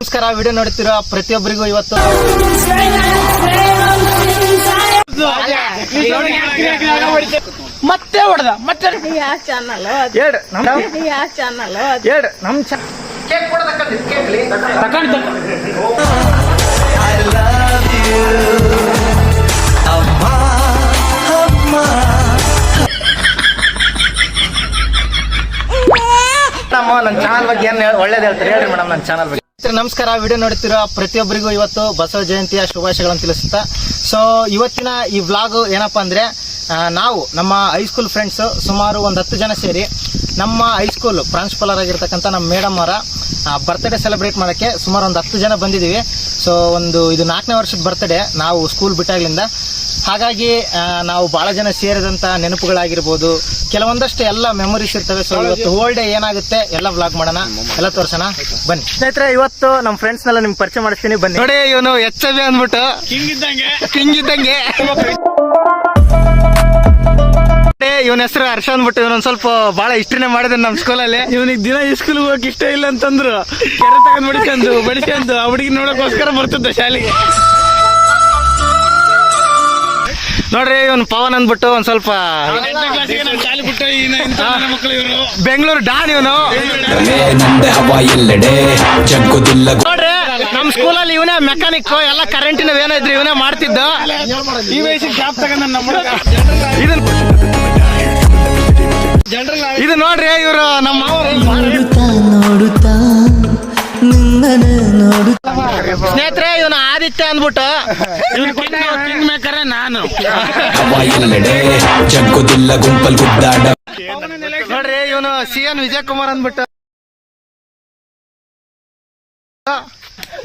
ನಮಸ್ಕಾರ, ವಿಡಿಯೋ ನೋಡ್ತಿರೋ ಪ್ರತಿಯೊಬ್ಬರಿಗೂ ಇವತ್ತು ಮತ್ತೆ ಹೊಡೆದ ಮತ್ತೆ ಚಾನಲ್ ನನ್ನ ಚಾನಲ್ ಬಗ್ಗೆ ಏನ್ ಒಳ್ಳೇದು ಹೇಳ್ತಾರೆ ಹೇಳ್ರಿ ಮೇಡಮ್. ನನ್ನ ಚಾನಲ್ ಬಗ್ಗೆ ನಮಸ್ಕಾರ, ವಿಡಿಯೋ ನೋಡ್ತಿರೋ ಪ್ರತಿಯೊಬ್ಬರಿಗೂ ಇವತ್ತು ಬಸವ ಜಯಂತಿಯ ಶುಭಾಶಯಗಳನ್ನು ತಿಳಿಸುತ್ತಾ. ಸೊ ಇವತ್ತಿನ ಈ ವ್ಲಾಗ್ ಏನಪ್ಪಾ ಅಂದ್ರೆ, ನಾವು ನಮ್ಮ ಹೈಸ್ಕೂಲ್ ಫ್ರೆಂಡ್ಸ್ ಸುಮಾರು ಒಂದು 10 ಜನ ಸೇರಿ ನಮ್ಮ ಹೈಸ್ಕೂಲ್ ಪ್ರಾಂಶುಪಾಲರ್ ಆಗಿರ್ತಕ್ಕಂಥ ನಮ್ಮ ಮೇಡಮ್ ಅವರ ಬರ್ತ್ಡೇ ಸೆಲೆಬ್ರೇಟ್ ಮಾಡೋಕ್ಕೆ ಸುಮಾರು ಒಂದು 10 ಜನ ಬಂದಿದ್ದೀವಿ. ಸೊ ಇದು 4ನೇ ವರ್ಷದ ಬರ್ತ್ಡೇ ನಾವು ಸ್ಕೂಲ್ ಬಿಟ್ಟಾಗ್ಲಿಂದ. ಹಾಗಾಗಿ ನಾವು ಬಹಳ ಜನ ಸೇರಿದಂತ ನೆನಪುಗಳಾಗಿರ್ಬೋದು, ಕೆಲವೊಂದಷ್ಟು ಎಲ್ಲ ಮೆಮೊರೀಸ್ ಇರ್ತವೆ. ಸೊ ಇವತ್ತು ಹೋಲ್ ಡೇ ಏನಾಗುತ್ತೆ ಎಲ್ಲ ವ್ಲಾಗ್ ಮಾಡೋಣ, ಎಲ್ಲ ತೋರ್ಸೋಣ ಬನ್ನಿ. ಸ್ನೇಹಿತರೆ, ಇವತ್ತು ನಮ್ಮ ಫ್ರೆಂಡ್ಸ್ ನೆಲ್ಲ ನಿಮ್ಗೆ ಪರಿಚಯ ಮಾಡಿಸ್ತೀನಿ ಬನ್ನಿ. ನೋಡಿ, ಇವನು HB ಅಂದ್ಬಿಟ್ಟು ಕಿಂಗ್ ಇದ್ದಂಗೆ. ಇವನ ಹೆಸರು ಹರ್ಷ ಅಂದ್ಬಿಟ್ಟು ಇವನೊಂದ್ ಸ್ವಲ್ಪ ಬಹಳ ಹಿಸ್ಟ್ರಿನೇ ಮಾಡಿದ ನಮ್ಮ ಸ್ಕೂಲಲ್ಲಿ. ಇವನಿಗೆ ದಿನ ಈ ಸ್ಕೂಲ್ ಹೋಗಕ್ ಇಷ್ಟ ಇಲ್ಲ ಅಂತಂದ್ರು ಕೆರೆ ತಗೊಂಡ್ ಬಡಿಸ್ಕೊಂಡು ಆ ಹುಡುಗಿ ನೋಡಕ್ಕೋಸ್ಕರ ಬರ್ತಿದ್ದ ಶಾಲೆಗೆ. ನೋಡ್ರಿ, ಇವನ್ ಪವನ್ ಅಂದ್ಬಿಟ್ಟು ಒಂದ್ ಸ್ವಲ್ಪ ಬೆಂಗಳೂರು ಡಾನ್ ಇವನು. ನೋಡ್ರಿ, ನಮ್ ಸ್ಕೂಲಲ್ಲಿ ಇವನೇ ಮೆಕ್ಯಾನಿಕ್, ಎಲ್ಲ ಕರೆಂಟಿನ ಏನೋ ಇದ್ರಿ ಇವನೇ ಮಾಡ್ತಿದ್ದ. ಈ ವಯಸ್ಸಿಗೆ ಜಾಬ್ ತಗೊಂಡ ಇದು ನೋಡ್ರಿ, ಇವರು ನಮ್ಮ ಸ್ನೇಹಿತರೆ, ಇವನು ಆದಿತ್ಯ ಅಂದ್ಬಿಟ್ಟು ಕಿಂಗ್ ಮೇಕರ್ ನಾನು. ನೋಡ್ರಿ, ಇವನು CN ವಿಜಯ್ ಕುಮಾರ್ ಅಂದ್ಬಿಟ್ಟು.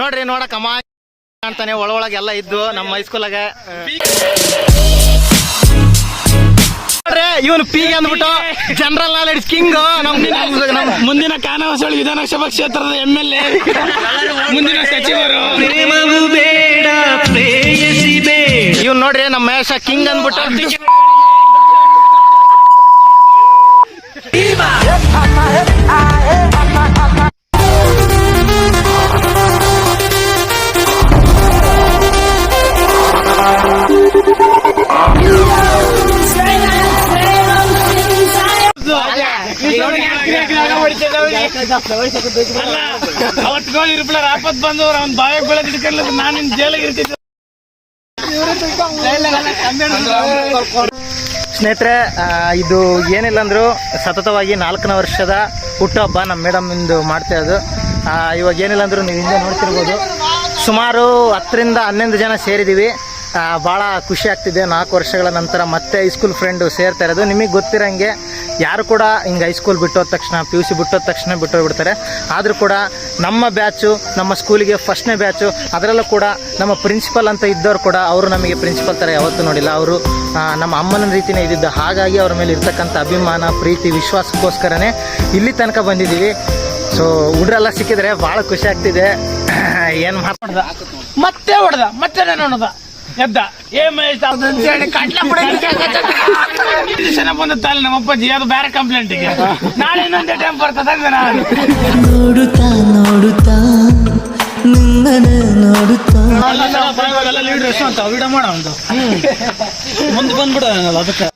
ನೋಡ್ರಿ, ನೋಡಕ್ ಅಮ್ಮ ಅಂತಾನೆ ಒಳಗೆಲ್ಲ ಇದ್ದು ನಮ್ಮ ಹೈಸ್ಕೂಲಾಗ. ಇವನು ಪೀಗೆ ಅಂದ್ಬಿಟ್ಟು ಜನರಲ್ ನಾಲೆಡ್ಜ್ ಕಿಂಗ್. ಮುಂದಿನ ಕಾನವಸಳಿ ವಿಧಾನಸಭಾ ಕ್ಷೇತ್ರದ MLA, ಮುಂದಿನ ಸಚಿವರು. ಇವನ್ ನೋಡ್ರಿ, ನಮ್ಮ ಮಹೇಶ ಕಿಂಗ್ ಅಂದ್ಬಿಟ್ಟು. ಅವತ್ತು ಇರ್ಬಿಲ್ಲ ಆಪತ್ ಬಂದು ಅವ್ನ ಬಾಯಾಗ ಬೆಳೆ ಹಿಡ್ಕೊಳ್ಳ ನಾನು ಜೈಲಿಗೆ ಇರ್ತಿದ್ದೆ. ಸ್ನೇಹಿತರೆ, ಇದು ಏನಿಲ್ಲ ಅಂದ್ರು ಸತತವಾಗಿ 4ನೇ ವರ್ಷದ ಹುಟ್ಟುಹಬ್ಬ ನಮ್ಮ ಮೇಡಮ್ ಇಂದು ಮಾಡ್ತಾ ಇರೋದು. ಇವಾಗ ಏನಿಲ್ಲ ಅಂದ್ರು ನೀವು ಹಿಂದೆ ನೋಡ್ತಿರ್ಬೋದು, ಸುಮಾರು 10ರಿಂದ 11 ಜನ ಸೇರಿದ್ದೀವಿ. ಭಾಳ ಖುಷಿ ಆಗ್ತಿದೆ. 4 ವರ್ಷಗಳ ನಂತರ ಮತ್ತೆ ಹೈಸ್ಕೂಲ್ ಫ್ರೆಂಡು ಸೇರ್ತಾ ಇರೋದು. ನಿಮಗೆ ಗೊತ್ತಿರಂಗೆ ಯಾರು ಕೂಡ ಹಿಂಗೆ ಹೈಸ್ಕೂಲ್ ಬಿಟ್ಟೋದ ತಕ್ಷಣ, PUC ಬಿಟ್ಟೋದ ತಕ್ಷಣ ಬಿಟ್ಟೋಗ್ಬಿಡ್ತಾರೆ. ಆದರೂ ಕೂಡ ನಮ್ಮ ಬ್ಯಾಚು, ನಮ್ಮ ಸ್ಕೂಲಿಗೆ ಫಸ್ಟ್ನೇ ಬ್ಯಾಚು, ಅದರಲ್ಲೂ ಕೂಡ ನಮ್ಮ ಪ್ರಿನ್ಸಿಪಲ್ ಅಂತ ಇದ್ದವ್ರು ಕೂಡ ಅವರು ನಮಗೆ ಪ್ರಿನ್ಸಿಪಲ್ ಥರ ಯಾವತ್ತೂ ನೋಡಿಲ್ಲ. ಅವರು ನಮ್ಮ ಅಮ್ಮನ ರೀತಿಯೇ ಇದ್ದಿದ್ದು. ಹಾಗಾಗಿ ಅವ್ರ ಮೇಲೆ ಇರ್ತಕ್ಕಂಥ ಅಭಿಮಾನ, ಪ್ರೀತಿ, ವಿಶ್ವಾಸಕ್ಕೋಸ್ಕರನೇ ಇಲ್ಲಿ ತನಕ ಬಂದಿದ್ದೀವಿ. ಸೊ ಹುಡ್ರೆಲ್ಲ ಸಿಕ್ಕಿದ್ರೆ ಭಾಳ ಖುಷಿ ಆಗ್ತಿದೆ. ಏನು ಮಾತಾಡ್ದ ಮತ್ತೆ ಹೊಡೆದ ಮತ್ತೆ ನೋಡದ ಎದ್ದ ಜನ ಬಂದಲ್ಲ ನಮ್ಮ ಅಪ್ಪಾಜಿ, ಅದು ಬೇರೆ ಕಂಪ್ಲೇಂಟಿಗೆ. ನಾಳೆ ಇನ್ನೊಂದೇ ಟೈಮ್ ಬರ್ತದ ನಾನು ನೋಡುತ್ತಾ ಲೀಡರ್ ಅಂತ ವಿಡಿಯೋ ಮಾಡೋ ಒಂದು ಮುಂದೆ ಬಂದ್ಬಿಡ ಅದಕ್ಕೆ.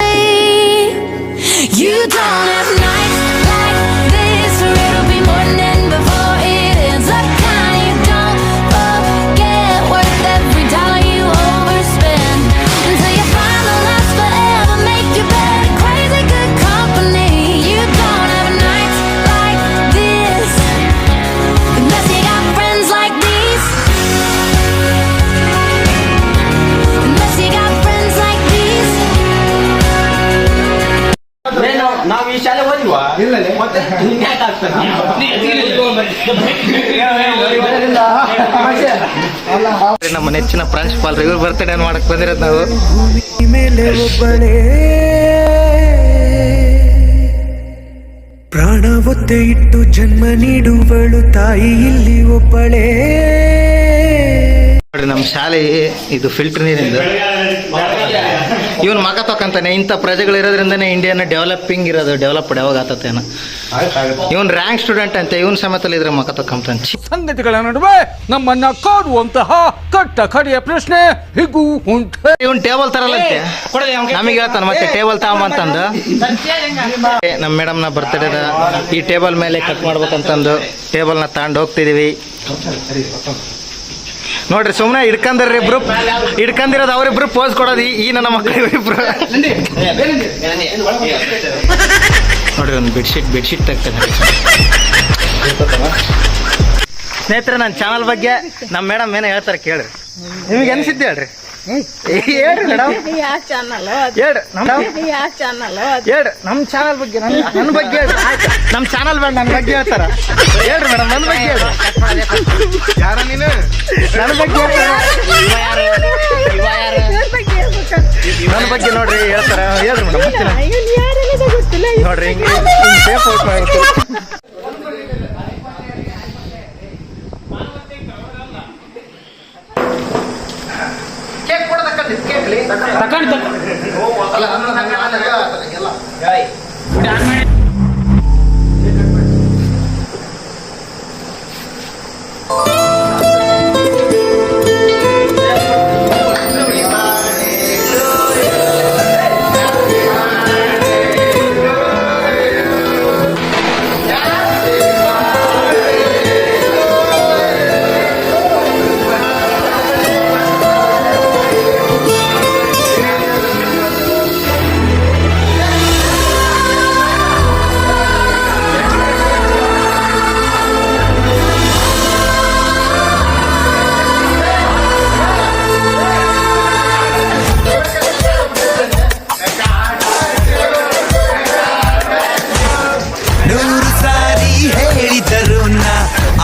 ನಾವು ಈ ಶಾಲೆ ಓದಿವಾ? ಮತ್ತೆ ನಮ್ಮ ನೆಚ್ಚಿನ ಪ್ರಾಂಶುಪಾಲರು ಇವ್ರು ಬರ್ತಡೇ ಮಾಡಕ್ ಬಂದಿರೋದು ನಾವು. ಮೇಲೆ ಒಬ್ಬಳೇ ಪ್ರಾಣ ಒತ್ತೆ ಇಟ್ಟು ಜನ್ಮ ನೀಡುವಳು ತಾಯಿ ಇಲ್ಲಿ ಒಬ್ಬಳೇ. ನಮ್ಮ ಶಾಲೆ ಇದು ಫಿಲ್ಟರ್ ನೀರಿಂದು ಇವನ್ ಮಗ ತಕೊಂತಾನೆ. ಇಂಥ ಪ್ರಜೆಗಳು ಇರೋದ್ರಿಂದನೇ ಇಂಡಿಯಾನ ಡೆವಲಪಿಂಗ್ ಇರೋದು. ಡೆವಲಪ್ಡ್ ಯಾವಾಗ ಆತತೇನ. ಇವನ್ ರ್ಯಾಂಕ್ ಸ್ಟೂಡೆಂಟ್ ಅಂತ ಇವನ್ ಸಮೇತಲ್ಲಿ ಇದ್ರೆ ಮಗ ತಕೊಂತಾನೆ. ಸಂಗತಿಗಳ ನಡುವೆ ನಮ್ಮನ್ನ ಕಾಡುವಂತಹ ಕಟ್ಟ ಕಡೆಯ ಪ್ರಶ್ನೆ ಹೀಗೂ ಉಂಟು. ಇವನ್ ಟೇಬಲ್ ತರಲ್ಲಂತೆ, ನಮಗೆ ಹೇಳ್ತಾನ ಮತ್ತೆ ಟೇಬಲ್ ತಗೊಂಬಂತಂದು. ನಮ್ಮ ಮೇಡಮ್ ನ ಬರ್ತಡೇದ ಈ ಟೇಬಲ್ ಮೇಲೆ ಕಟ್ ಮಾಡ್ಬೇಕಂತಂದು ಟೇಬಲ್ ನ ತಗೊಂಡು ಹೋಗ್ತಿದೀವಿ. ನೋಡ್ರಿ ಸುಮ್ಮನೆ ಹಿಡ್ಕೊಂಡಿರೋದು ಅವರಿಬ್ರು ಪೋಸ್ ಕೊಡೋದು ಈ ನನ್ನ ಮಕ್ಕಳು ಇವರಿಬ್ರು. ನೋಡ್ರಿ ಒಂದು ಬೆಡ್ಶೀಟ್ ತೆಗ್ತೇನೆ. ಸ್ನೇಹಿತರೆ, ನನ್ನ ಚಾನಲ್ ಬಗ್ಗೆ ನಮ್ಮ ಮೇಡಮ್ ಏನೋ ಹೇಳ್ತಾರೆ ಕೇಳ್ರಿ. ನಿಮಗೆ ಅನ್ಸಿದ್ದು ಹೇಳ್ರಿ. ಹೇಳ್ರಿ ಮೇಡಮ್, ಹೇಳ್ರಿ ನಮ್ಮ ಚಾನಲ್ ಬಗ್ಗೆ, ನನ್ನ ಬಗ್ಗೆ ಹೇಳ್ರಿ. ನಮ್ಮ ಚಾನಲ್ ಬೇಡ, ನನ್ನ ಬಗ್ಗೆ ಹೇಳ್ತಾರ. ಹೇಳ್ರಿ ಮೇಡಮ್, ನನ್ನ ಬಗ್ಗೆ ಹೇಳ್ರಿ. ಯಾರ ನೀನು? ನನ್ನ ಬಗ್ಗೆ ನನ್ನ ಬಗ್ಗೆ ನೋಡ್ರಿ ಹೇಳ್ತಾರ. ಹೇಳ್ರಿ ಮೇಡಮ್, ನೋಡ್ರಿ ಹಿಂಗೆ ಸೇಫ್ ಔಟ್ ಮಾಡ್ಬಿಡ್ತೀವಿ.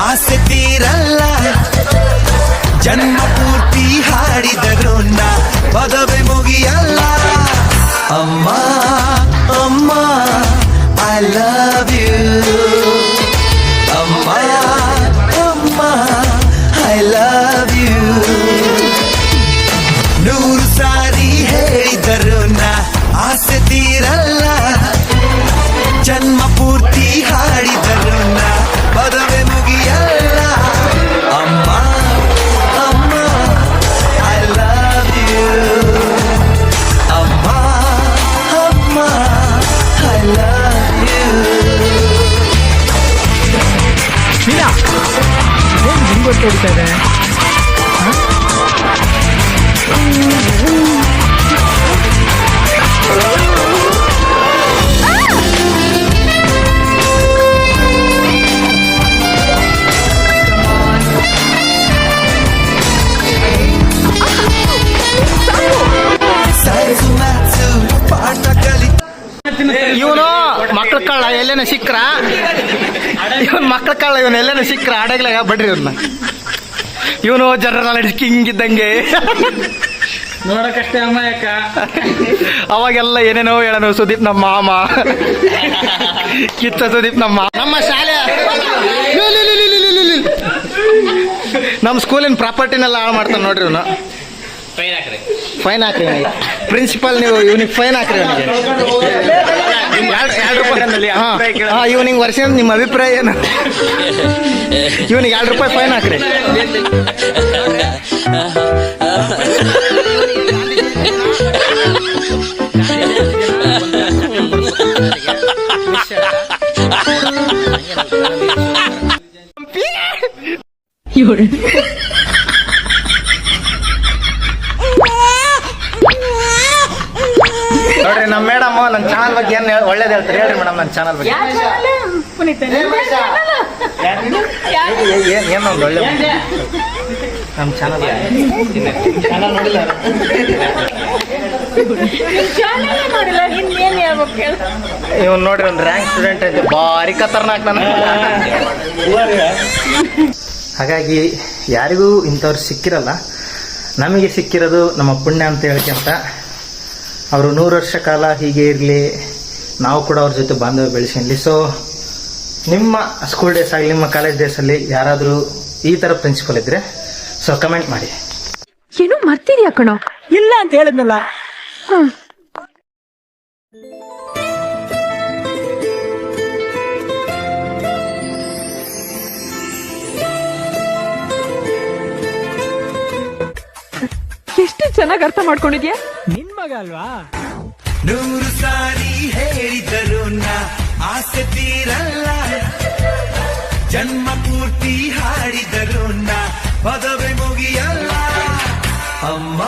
ಆಸೆ ತೀರಲ್ಲ, ಜನ್ಮ ಪೂರ್ತಿ ಹಾಡಿದರು ಪದವೇ ಮುಗಿಯಲ್ಲ. ಅಮ್ಮ ಅಮ್ಮ ಐ ಲವ್ ಯು, ಅಮ್ಮ ಅಮ್ಮ ಐ ಲವ್ ಯು. 100 ಸಾರಿ ಹೇಳಿದರು ಆಸೆ ತೀರಲ್ಲ, ಜನ್ಮ ಪೂರ್ತಿ ಹಾಡಿದರು ಪದವೇ ಮುಗಿಯಲ್ಲ. ಅಮ್ಮ ಅಮ್ಮ ಐ ಲವ್ ಯು, ಅಮ್ಮ ಅಮ್ಮ ಐ ಲವ್ ಯು. ಏನ್ ಹಿಂಗೊಟ್ಟು ಹೊಡಿತಾ ಇದೆ? ಇವನು ಮಕ್ಳ ಕಳ್ಳ ಎಲ್ಲೇನ ಸಿಕ್ಕ್ರ, ಇವನ್ ಮಕ್ಳ ಕಳ್ಳ ಇವನ್ ಎಲ್ಲೇನ ಸಿಕ್ಕ್ರ ಆಡಗ್ಲಾಗ ಬಡ್ರಿ ಇವ್ರನ್ನ. ಇವನು ಜನರಲ್ ನಾಲೆಡ್ಜ್ ಕಿಂಗ್ ಇದ್ದಂಗೆ, ನೋಡಕಷ್ಟೇ ಅಮ್ಮಾಯಕ್ಕ. ಅವಾಗೆಲ್ಲ ಏನೇನೋ ಹೇಳನು. ಸುದೀಪ್ ನಮ್ಮ ಮಾಮ, ಕಿತ್ತ ಸುದೀಪ್ ನಮ್ಮ ಶಾಲೆ, ನಮ್ಮ ಸ್ಕೂಲಿನ ಪ್ರಾಪರ್ಟಿನೆಲ್ಲ ಹಾಳು ಮಾಡ್ತಾನೆ ನೋಡ್ರಿ ಇವನು. ಫೈನ್ ಹಾಕ್ರಿ ಪ್ರಿನ್ಸಿಪಲ್, ನೀವು ಇವನಿಗೆ ಫೈನ್ ಹಾಕ್ರಿ. ಇವನಿಗೆ ವರ್ಷ ನಿಮ್ಮ ಅಭಿಪ್ರಾಯ ಏನು? ಇವನಿಗೆ ₹2 ಫೈನ್ ಹಾಕ್ರಿ. ನೋಡ್ರಿ ನಮ್ಮ ಮೇಡಮ್ ನನ್ನ ಚಾನಲ್ ಬಗ್ಗೆ ಏನ್ ಒಳ್ಳೇದು ಹೇಳ್ತಾರೆ ಹೇಳ್ರಿ ಮೇಡಮ್. ನನ್ನ ಚಾನಲ್ ಬಗ್ಗೆ ಏನೊಂದು ಒಳ್ಳೆ ನಮ್ಮ ಚಾನಲ್ ನೋಡಿಲ್ಲ, ಇವನ್ ನೋಡ್ರಿ ಒಂದು ರ್ಯಾಂಕ್ ಸ್ಟೂಡೆಂಟ್ ಐತೆ, ಭಾರಿ ಖತರ್ನಾಕ್ ನಾನು. ಹಾಗಾಗಿ ಯಾರಿಗೂ ಇಂಥವ್ರು ಸಿಕ್ಕಿರಲ್ಲ, ನಮಗೆ ಸಿಕ್ಕಿರೋದು ನಮ್ಮ ಪುಣ್ಯ ಅಂತ ಹೇಳ್ಕೊಂತ ಅವರು 100 ವರ್ಷ ಕಾಲ ಹೀಗೆ ಇರಲಿ, ನಾವು ಕೂಡ ಅವ್ರ ಜೊತೆ ಬಾಂಧವ್ಯ ಬೆಳೆಸಲಿ. ಸೊ ನಿಮ್ಮ ಸ್ಕೂಲ್ ಡೇಸ್ ಆಗಲಿ, ನಿಮ್ಮ ಕಾಲೇಜ್ ಡೇಸಲ್ಲಿ ಯಾರಾದರೂ ಈ ಥರ ಪ್ರಿನ್ಸಿಪಲ್ ಇದ್ರೆ ಸೊ ಕಮೆಂಟ್ ಮಾಡಿ. ಏನೋ ಮರ್ತಿದ್ಯಾ ಕಣೋ? ಇಲ್ಲ ಅಂತ ಹೇಳಿದ್ನಲ್ಲ. ಎಷ್ಟು ಚೆನ್ನಾಗಿ ಅರ್ಥ ಮಾಡ್ಕೊಂಡಿದ್ಯಾ. ನಿನ್ ಮಗ ಅಲ್ವಾ? 100 ಸಾರಿ ಹೇಳಿದರು ನಾ ಆಸೆ ತೀರಲ್ಲ, ಜನ್ಮ ಪೂರ್ತಿ ಹಾಡಿದರು ನಾ ಪದವೇ ಮುಗಿಯಲ್ಲ. ಅಮ್ಮ